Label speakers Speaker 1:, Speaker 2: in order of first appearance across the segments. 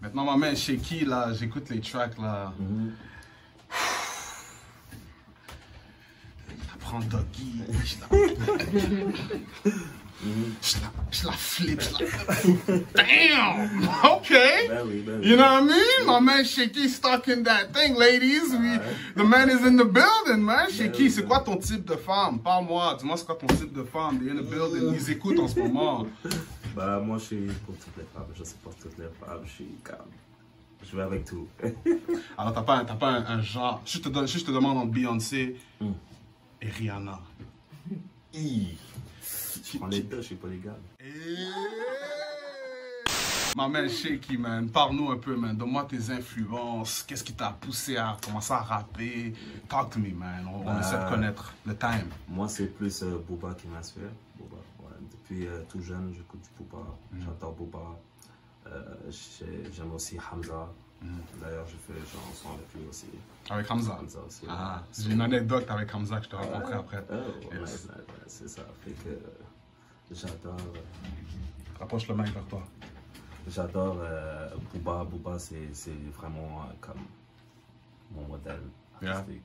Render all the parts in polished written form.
Speaker 1: Maintenant, ma main shaky, là, j'écoute les tracks, là. Je prends Doggy, je la flip, Damn! Okay!
Speaker 2: Ben oui.
Speaker 1: You know what I mean? My man Shaky stuck in that thing, ladies. The man is in the building, man. Shaky, c'est quoi ton type de femme? Parle-moi, dis-moi c'est quoi ton type de femme? They're in the building, ils écoutent en ce moment.
Speaker 2: Bah, moi, je suis pour toutes les femmes. Je supporte toutes les femmes. Je suis calme. Je vais avec tout.
Speaker 1: Alors, t'as pas un genre. Si je te demande entre Beyoncé et Rihanna.
Speaker 2: Je prends les deux, je suis polygame.
Speaker 1: Ma man Shaky, man, parle-nous un peu, man. Donne-moi tes influences. Qu'est-ce qui t'a poussé à commencer à rapper? Talk to me, man. On essaie de connaître le time.
Speaker 2: Moi, c'est plus Booba qui m'inspire. Booba, ouais. Depuis tout jeune, j'écoute du Booba. J'adore Booba. J'aime aussi Hamza. D'ailleurs, je fais un son avec lui aussi.
Speaker 1: Avec Hamza?
Speaker 2: Hamza aussi.
Speaker 1: Ah, j'ai une anecdote avec Hamza que je te raconterai après.
Speaker 2: Yes. C'est ça. Fait que j'adore.
Speaker 1: Rapproche le mic vers toi.
Speaker 2: J'adore Booba. Booba, c'est vraiment comme mon modèle artistique.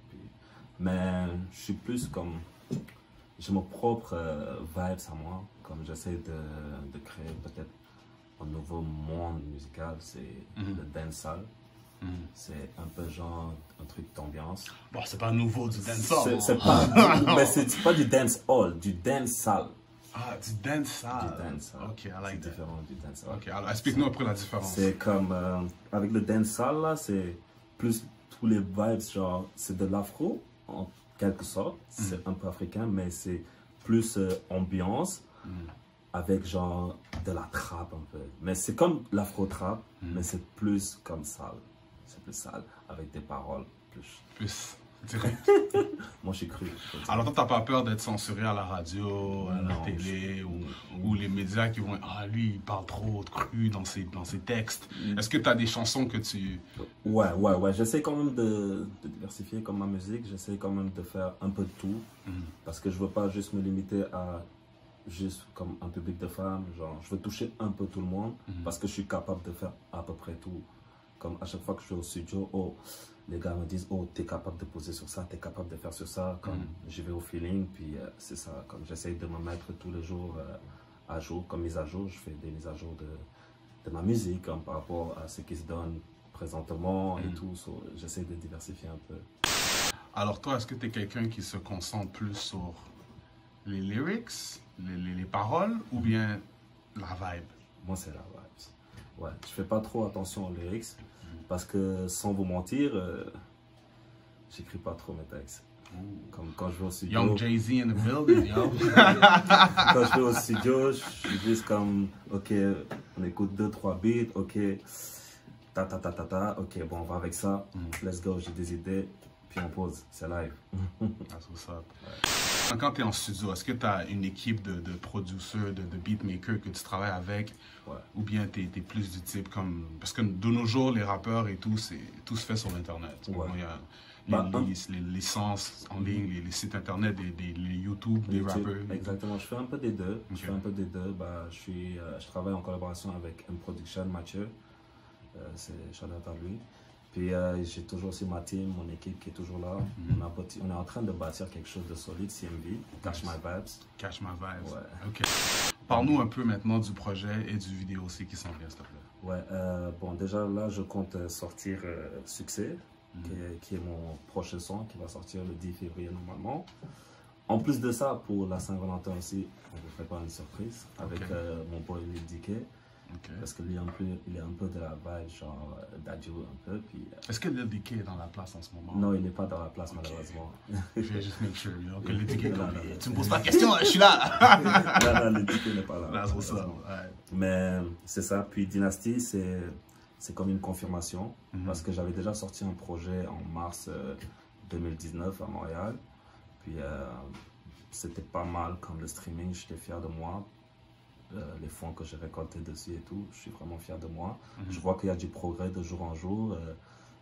Speaker 2: Mais je suis plus comme. J'ai mon propre vibes à moi. Comme j'essaie de créer peut-être un nouveau monde musical, c'est le dancehall. C'est un peu genre un truc d'ambiance.
Speaker 1: Bon, c'est pas nouveau du dancehall.
Speaker 2: C'est pas, mais c'est pas du dancehall, du dancehall.
Speaker 1: Ah, du dancehall.
Speaker 2: Du dancehall.
Speaker 1: Ok, I like that.
Speaker 2: C'est différent du dancehall.
Speaker 1: Ok, alors explique-nous après la différence.
Speaker 2: C'est comme, avec le dancehall là, c'est plus tous les vibes, genre, c'est de l'afro, en quelque sorte. C'est un peu africain, mais c'est plus ambiance. Avec genre de la trappe un peu. Mais c'est comme l'afro-trap, mais c'est plus comme sale. C'est plus sale, avec des paroles
Speaker 1: plus direct.
Speaker 2: Moi, je suis cru.
Speaker 1: Alors toi, t'as pas peur d'être censuré à la radio, à la télé, ou les médias qui vont... Ah, lui, il parle trop cru dans ses textes. Est-ce que t'as des chansons que tu...
Speaker 2: Ouais. J'essaie quand même de diversifier comme ma musique. J'essaie quand même de faire un peu de tout. Parce que je veux pas juste me limiter à... juste comme un public de femmes, genre je veux toucher un peu tout le monde parce que je suis capable de faire à peu près tout. Comme à chaque fois que je suis au studio, oh, les gars me disent, oh, t'es capable de poser sur ça, t'es capable de faire sur ça, comme je vais au feeling, puis c'est ça, comme j'essaye de me mettre tous les jours à jour, comme mise à jour, je fais des mises à jour de ma musique, comme par rapport à ce qui se donne présentement et tout, so, j'essaie de diversifier un peu.
Speaker 1: Alors toi, est-ce que tu es quelqu'un qui se concentre plus sur les lyrics, les paroles, ou bien la vibe?
Speaker 2: Moi, c'est la vibe. Ouais, je fais pas trop attention aux lyrics, parce que sans vous mentir, j'écris pas trop mes textes. Comme quand je vais au studio.
Speaker 1: Young Jay-Z in the building, yo.
Speaker 2: Quand je vais au studio, je suis juste comme, ok, on écoute 2-3 beats, ok, ok, bon, on va avec ça, let's go, j'ai des idées, puis on pose, c'est live.
Speaker 1: That's what's up. Ouais. Quand tu es en studio, est-ce que tu as une équipe de producteurs, de beatmakers que tu travailles avec?
Speaker 2: Ouais.
Speaker 1: Ou bien tu es plus du type comme... Parce que de nos jours, les rappeurs et tout, tout se fait sur Internet.
Speaker 2: Ouais.
Speaker 1: Il y a les licences en ligne, les sites Internet, les YouTube, des rappeurs.
Speaker 2: Exactement, je fais un peu des deux. Okay. Je fais un peu des deux. Bah, je travaille en collaboration avec M-Production, Mathieu. C'est shout-out à lui. Puis j'ai toujours aussi ma team, mon équipe qui est toujours là. On est en train de bâtir quelque chose de solide, CMV, Catch My Vibes.
Speaker 1: Catch My Vibes.
Speaker 2: Ouais.
Speaker 1: Ok. Parle-nous un peu maintenant du projet et du vidéo aussi qui s'en vient, s'il te plaît.
Speaker 2: Ouais, bon, déjà là, je compte sortir Succès, qui est mon prochain son, qui va sortir le 10 février normalement. En plus de ça, pour la Saint-Valentin aussi, on vous prépare une surprise avec mon boy Lil DK. Okay. Parce que lui, il est un peu de la vibe, genre d'adieu un peu.
Speaker 1: Est-ce que Lil DK est dans la place en ce moment?
Speaker 2: Non, il n'est pas dans la place, malheureusement.
Speaker 1: Je vais juste make sure, que Lil DK est comme tu me poses pas de questions, je suis là.
Speaker 2: Non, Lil DK n'est pas là. Mais c'est ça. Puis Dynasty, c'est comme une confirmation. Parce que j'avais déjà sorti un projet en mars 2019 à Montréal. Puis c'était pas mal comme le streaming, j'étais fier de moi. Les fonds que j'ai récoltés dessus et tout, je suis vraiment fier de moi. Je vois qu'il y a du progrès de jour en jour.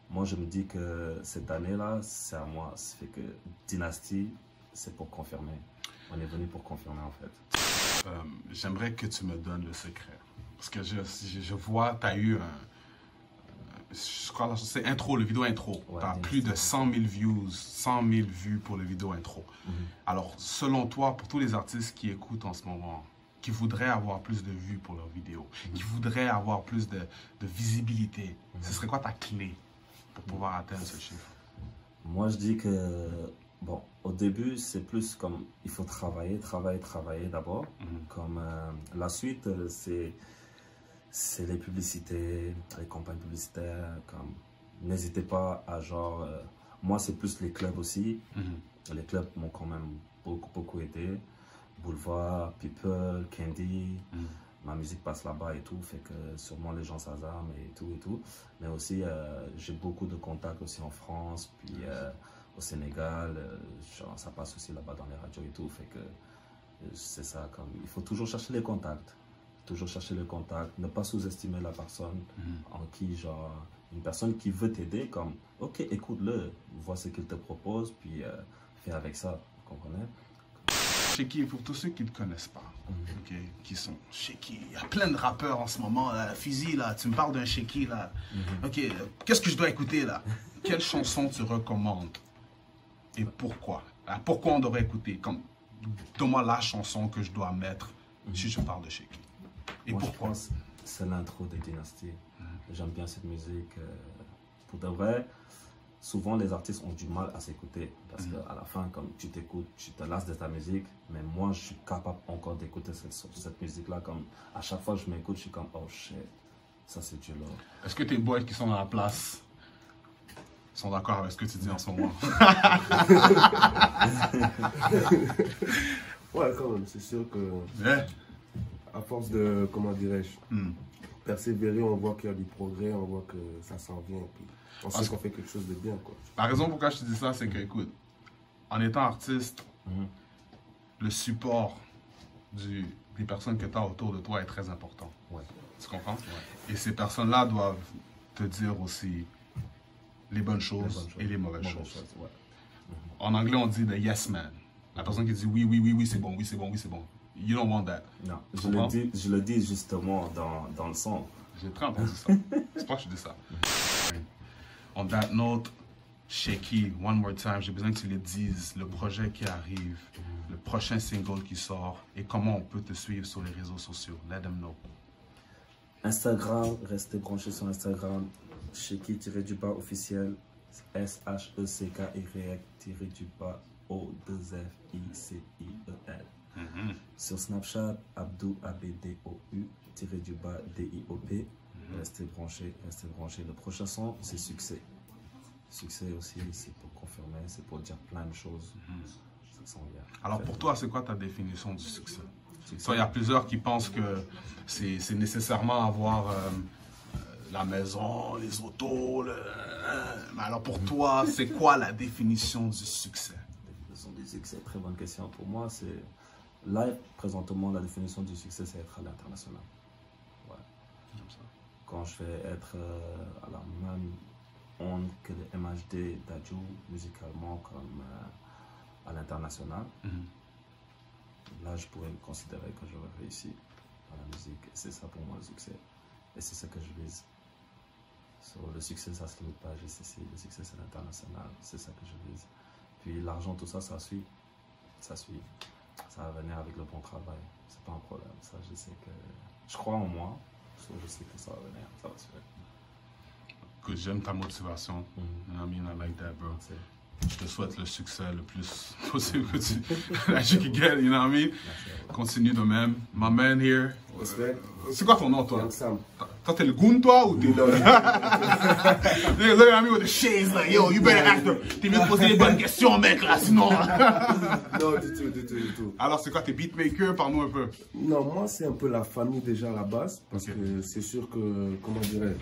Speaker 2: Moi, je me dis que cette année-là, c'est à moi. Ça fait que Dynasty, c'est pour confirmer. On est venu pour confirmer, en fait.
Speaker 1: J'aimerais que tu me donnes le secret. Parce que je vois, tu as eu je crois c'est intro, le vidéo intro.
Speaker 2: Ouais,
Speaker 1: tu as plus de 100 000 views, 100 000 vues pour le vidéo intro. Alors, selon toi, pour tous les artistes qui écoutent en ce moment, qui voudraient avoir plus de vues pour leurs vidéos, qui voudraient avoir plus de visibilité, ce serait quoi ta clé pour pouvoir atteindre ce chiffre?
Speaker 2: Moi, je dis que, bon, au début, c'est plus comme, il faut travailler d'abord. Comme la suite, c'est les publicités, les campagnes publicitaires. Comme, n'hésitez pas à genre, moi, c'est plus les clubs aussi. Les clubs m'ont quand même beaucoup aidé. Boulevard, People, Candy, ma musique passe là-bas et tout, fait que sûrement les gens s'azarment et tout. Mais aussi, j'ai beaucoup de contacts aussi en France, puis au Sénégal, genre, ça passe aussi là-bas dans les radios et tout, fait que c'est ça, comme, il faut toujours chercher les contacts. Toujours chercher le contact, ne pas sous-estimer la personne en qui, genre, une personne qui veut t'aider, comme, ok, écoute-le, vois ce qu'il te propose, puis fais avec ça, vous comprenez?
Speaker 1: Sheky, pour tous ceux qui ne te connaissent pas, qui sont Sheky, il y a plein de rappeurs en ce moment, là, Fusil, là, tu me parles d'un Sheky, là, ok, qu'est-ce que je dois écouter, là? Quelle chanson tu recommandes? Et pourquoi? Pourquoi on devrait écouter? Comme, donne-moi la chanson que je dois mettre si je parle de Sheky. Et
Speaker 2: moi,
Speaker 1: pourquoi?
Speaker 2: je pense que c'est l'intro des Dynasties. J'aime bien cette musique. Pour de vrai, souvent les artistes ont du mal à s'écouter. Parce qu'à la fin, comme tu t'écoutes, tu te lasses de ta musique. Mais moi, je suis capable encore d'écouter cette musique-là. Comme à chaque fois que je m'écoute, je suis comme, oh shit, ça c'est du lourd.
Speaker 1: Est-ce que tes boys qui sont dans la place sont d'accord avec ce que tu dis en ce moment?
Speaker 3: Ouais, quand même, c'est sûr que...
Speaker 1: Yeah.
Speaker 3: À force de, comment dirais-je, persévérer, on voit qu'il y a du progrès, on voit que ça s'en vient, puis on sait qu'on fait quelque chose de bien, quoi.
Speaker 1: La raison pourquoi je te dis ça, c'est que, écoute, en étant artiste, le support des personnes que tu as autour de toi est très important.
Speaker 2: Ouais.
Speaker 1: Tu comprends? Et ces personnes-là doivent te dire aussi les bonnes choses et les mauvaises choses.
Speaker 2: Ouais.
Speaker 1: En anglais, on dit the yes man. La personne qui dit oui, c'est bon, oui, c'est bon, oui, c'est bon. You don't want that.
Speaker 2: Non, je le dis justement dans le son.
Speaker 1: J'ai très entendu ça. C'est pas que je dis ça. On that note, Sheky, one more time, j'ai besoin que tu le dises, le projet qui arrive, le prochain single qui sort et comment on peut te suivre sur les réseaux sociaux. Let them know.
Speaker 2: Instagram, restez branchés sur Instagram. Sheky-du-bas officiel. SHECK-o2FICIEL. Sur Snapchat, Abdou ABDOU-DIOP. Restez branchés. Le prochain son, c'est Succès. Succès aussi, c'est pour confirmer, c'est pour dire plein de choses. Ça sent bien.
Speaker 1: Alors pour toi, c'est quoi ta définition du succès? Il y a plusieurs qui pensent que c'est nécessairement avoir la maison, les autos. Mais alors pour toi, c'est quoi la définition du succès?
Speaker 2: La définition du succès, très bonne question. Pour moi, c'est... Là, présentement, la définition du succès, c'est être à l'international. Ouais. Quand je vais être à la même onde que le MHD d'Adjo, musicalement, comme à l'international, là, je pourrais me considérer que j'aurais réussi dans la musique. Et c'est ça pour moi le succès. Et c'est ça que je vise. Le succès, ça ne se limite pas à GCC. Le succès, c'est l'international. C'est ça que je vise. Puis l'argent, tout ça, ça suit. Ça suit. Ça va venir avec le bon travail. C'est pas un problème. Ça, je sais que... Je crois en moi. Je sais que ça va venir. Ça va se faire.
Speaker 1: Que j'aime ta motivation. You know what I mean? I like that, bro. Je te souhaite le succès le plus possible que tu can get, you know what I mean? Continue de même. My man here. C'est quoi ton nom, toi? Toi, t'es le goon, toi, ou t'es le... Look at me with the shades, like, yo, you better act. T'es mieux de poser les bonnes questions, mec, là, sinon...
Speaker 3: Non, du tout.
Speaker 1: Alors, c'est quoi, t'es beatmaker? Parle-nous un peu.
Speaker 3: Non, moi, c'est un peu la famille déjà à la base, parce que c'est sûr que, comment dirais-je,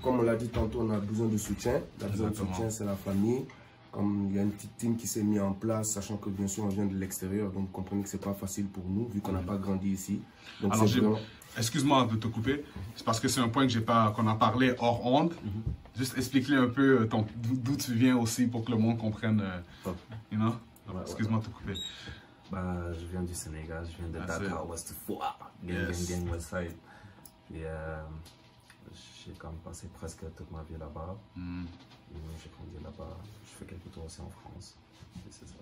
Speaker 3: comme on l'a dit tantôt, on a besoin de soutien. La besoin de soutien, c'est la famille. Comme il y a une petite team qui s'est mise en place, sachant que bien sûr on vient de l'extérieur, donc vous comprenez que c'est pas facile pour nous, vu qu'on n'a pas grandi ici. Donc
Speaker 1: alors,
Speaker 3: vraiment...
Speaker 1: excuse-moi de te couper, c'est parce que c'est un point qu'on a parlé hors onde. Juste explique-le un peu d'où tu viens aussi pour que le monde comprenne, you know? Excuse-moi de te couper.
Speaker 2: Bah, je viens du Sénégal, je viens de Dakar, Ouest Foire, gang, Westside. Et J'ai quand même passé presque toute ma vie là-bas. J'ai grandi là-bas. Je fais quelques tours aussi en France. C'est ça.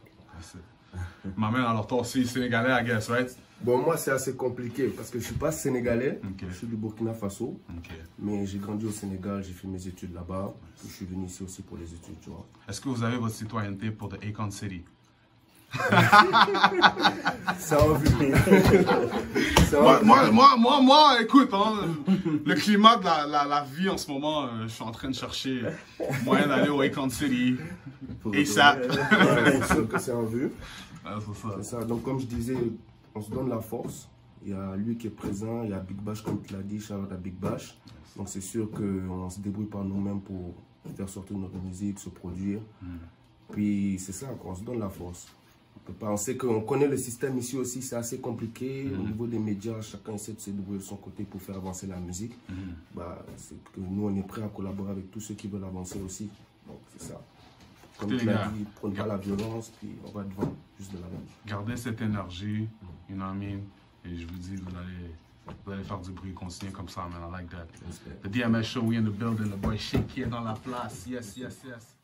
Speaker 1: Maman, alors toi aussi sénégalais, I guess, right?
Speaker 3: Bon, moi c'est assez compliqué parce que je suis pas sénégalais, je suis du Burkina Faso, mais j'ai grandi au Sénégal, j'ai fait mes études là-bas, je suis venu ici aussi pour les études, tu vois.
Speaker 1: Est-ce que vous avez votre citoyenneté pour the Akon City?
Speaker 3: C'est en vue.
Speaker 1: Moi, écoute, hein, le climat de la vie en ce moment, je suis en train de chercher moyen d'aller au Akon City. Et ça.
Speaker 3: C'est sûr que c'est en vue.
Speaker 1: Ah,
Speaker 3: c'est ça. Donc comme je disais, on se donne la force. Il y a lui qui est présent, il y a Big Bash comme tu l'as dit, shout out à Big Bash. Donc c'est sûr qu'on se débrouille par nous-mêmes pour faire sortir notre musique, se produire. Puis c'est ça, on se donne la force. On sait qu'on connaît le système ici aussi, c'est assez compliqué. Au niveau des médias, chacun essaie de se débrouiller de son côté pour faire avancer la musique. C'est que nous, on est prêts à collaborer avec tous ceux qui veulent avancer aussi. Donc c'est ça. Comme tu l'as dit, prenez pas la violence, puis on va devant, juste de l'avant.
Speaker 1: Gardez cette énergie, you know what I mean? Et je vous dis, vous allez faire du bruit, continuer comme ça, man. I like that. The DMS show, we in the building, the boy Shake qui est dans la place. Yes, yes, yes.